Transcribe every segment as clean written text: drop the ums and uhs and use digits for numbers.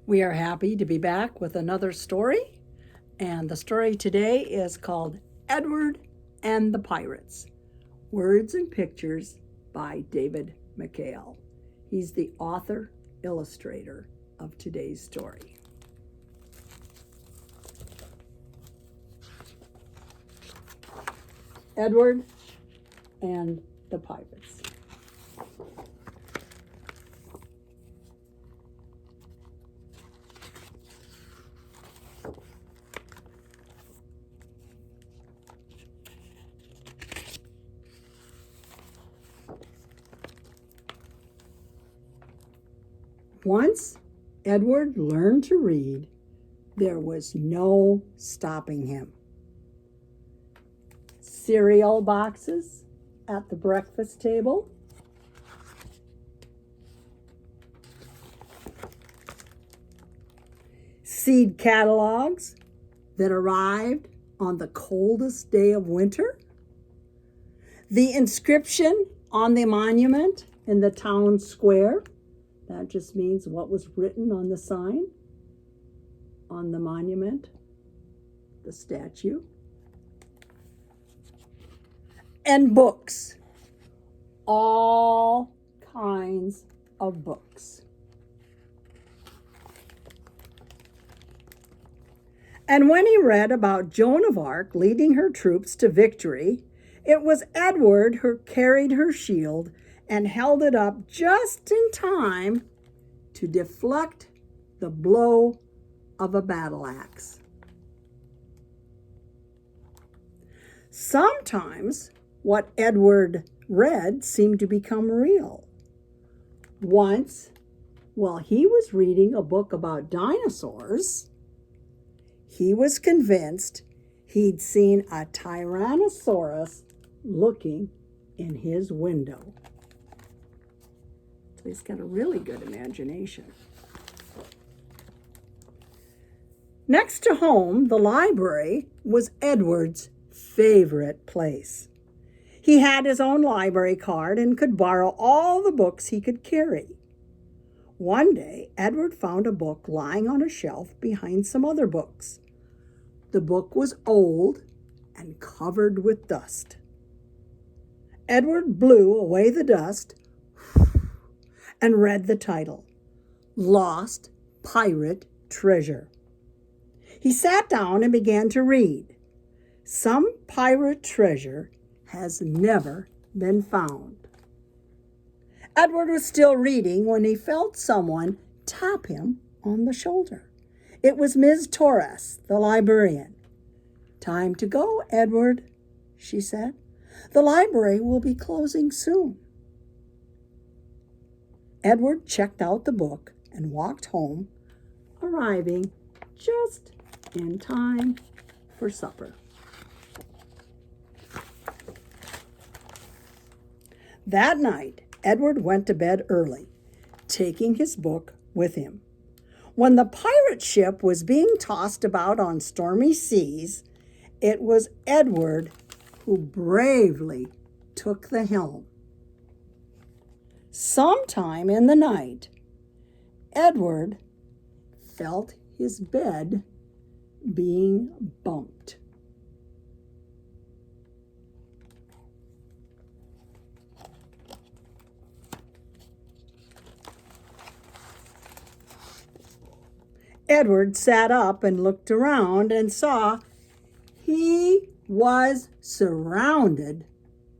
We are happy to be back with another story, and the story today is called Edward and the Pirates. Words and Pictures by David McPhall. He's the author, illustrator of today's story. Edward and the Pirates. Once Edward learned to read, there was no stopping him. Cereal boxes at the breakfast table, seed catalogs that arrived on the coldest day of winter, the inscription on the monument in the town square. That just means what was written on the sign, on the monument, the statue. And books, all kinds of books. And when he read about Joan of Arc leading her troops to victory, it was Edward who carried her shield and held it up just in time to deflect the blow of a battle axe. Sometimes what Edward read seemed to become real. Once, while he was reading a book about dinosaurs, he was convinced he'd seen a Tyrannosaurus looking in his window. So he's got a really good imagination. Next to home, the library was Edward's favorite place. He had his own library card and could borrow all the books he could carry. One day, Edward found a book lying on a shelf behind some other books. The book was old and covered with dust. Edward blew away the dust and read the title, Lost Pirate Treasure. He sat down and began to read. Some pirate treasure has never been found. Edward was still reading when he felt someone tap him on the shoulder. It was Ms. Torres, the librarian. "Time to go, Edward," she said. "The library will be closing soon." Edward checked out the book and walked home, arriving just in time for supper. That night, Edward went to bed early, taking his book with him. When the pirate ship was being tossed about on stormy seas, it was Edward who bravely took the helm. Sometime in the night, Edward felt his bed being bumped. Edward sat up and looked around and saw he was surrounded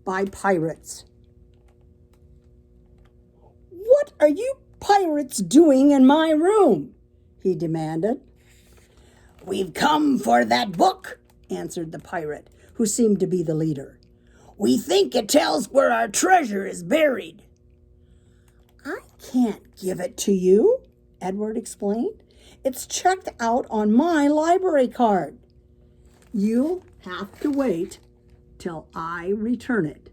by pirates. "What are you pirates doing in my room?" he demanded. "We've come for that book," answered the pirate, who seemed to be the leader. "We think it tells where our treasure is buried." "I can't give it to you," Edward explained. "It's checked out on my library card. You'll have to wait till I return it."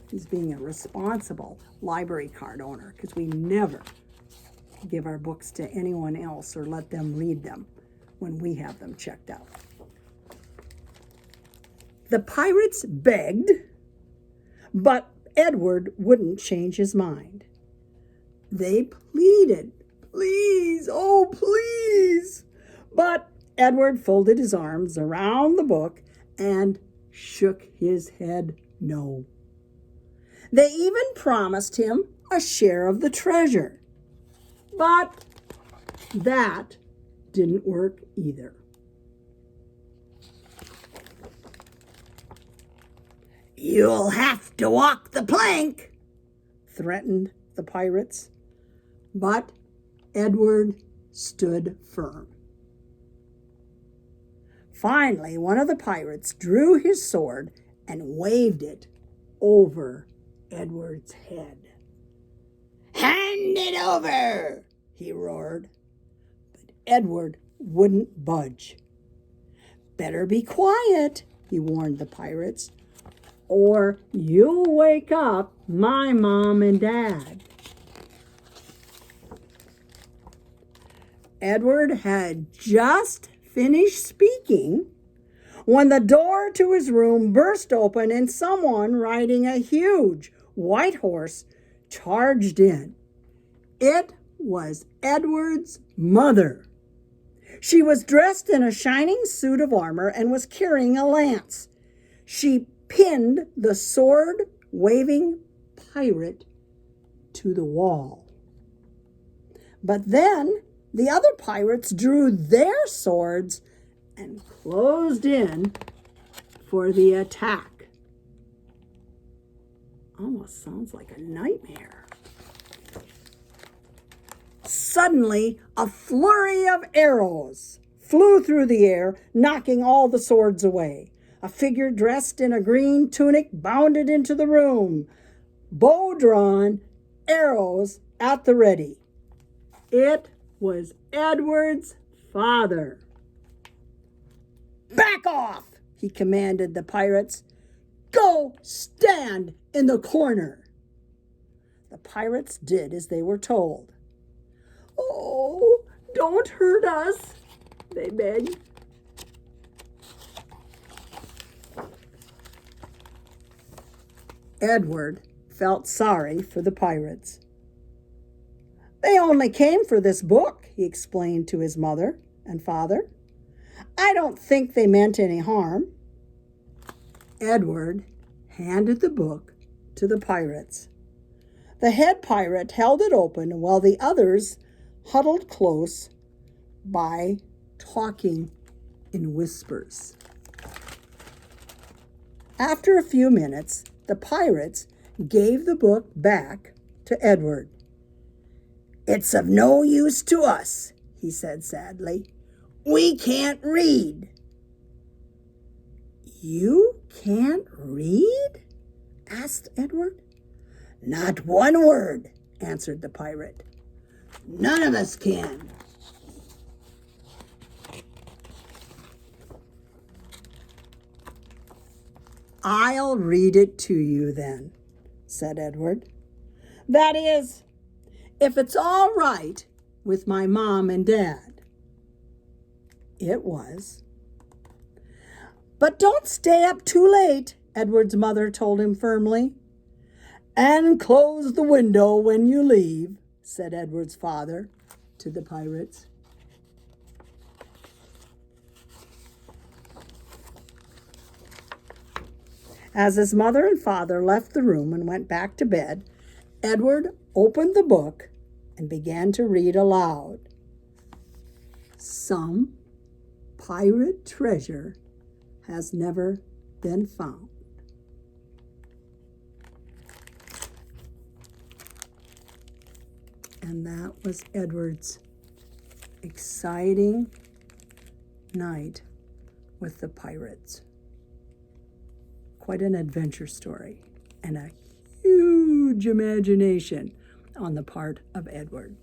He's being a responsible library card owner because we never give our books to anyone else or let them read them when we have them checked out. The pirates begged, but Edward wouldn't change his mind. They pleaded Please, oh, please. But Edward folded his arms around the book and shook his head no. They even promised him a share of the treasure. But that didn't work either. You'll have to walk the plank, threatened the pirates. But Edward stood firm. Finally, one of the pirates drew his sword and waved it over Edward's head. Hand it over, he roared. But Edward wouldn't budge. Better be quiet, he warned the pirates, or you'll wake up my mom and dad. Edward had just finished speaking when the door to his room burst open and someone riding a huge white horse charged in. It was Edward's mother. She was dressed in a shining suit of armor and was carrying a lance. She pinned the sword-waving pirate to the wall. But then the other pirates drew their swords and closed in for the attack. Almost sounds like a nightmare. Suddenly, a flurry of arrows flew through the air, knocking all the swords away. A figure dressed in a green tunic bounded into the room, bow drawn, arrows at the ready. It was Edward's father. Back off, he commanded the pirates. Go stand in the corner. The pirates did as they were told. Oh, don't hurt us, they begged. Edward felt sorry for the pirates. They only came for this book, he explained to his mother and father. I don't think they meant any harm. Edward handed the book to the pirates. The head pirate held it open while the others huddled close by talking in whispers. After a few minutes, the pirates gave the book back to Edward. It's of no use to us, he said sadly. We can't read. You can't read? Asked Edward. Not one word, answered the pirate. None of us can. I'll read it to you then, said Edward. That is, if it's all right with my mom and dad. It was. But don't stay up too late, Edward's mother told him firmly. And close the window when you leave, said Edward's father to the pirates. As his mother and father left the room and went back to bed, Edward opened the book and began to read aloud. Some pirate treasure has never been found. And that was Edward's exciting night with the pirates. Quite an adventure story and a huge imagination on the part of Edward.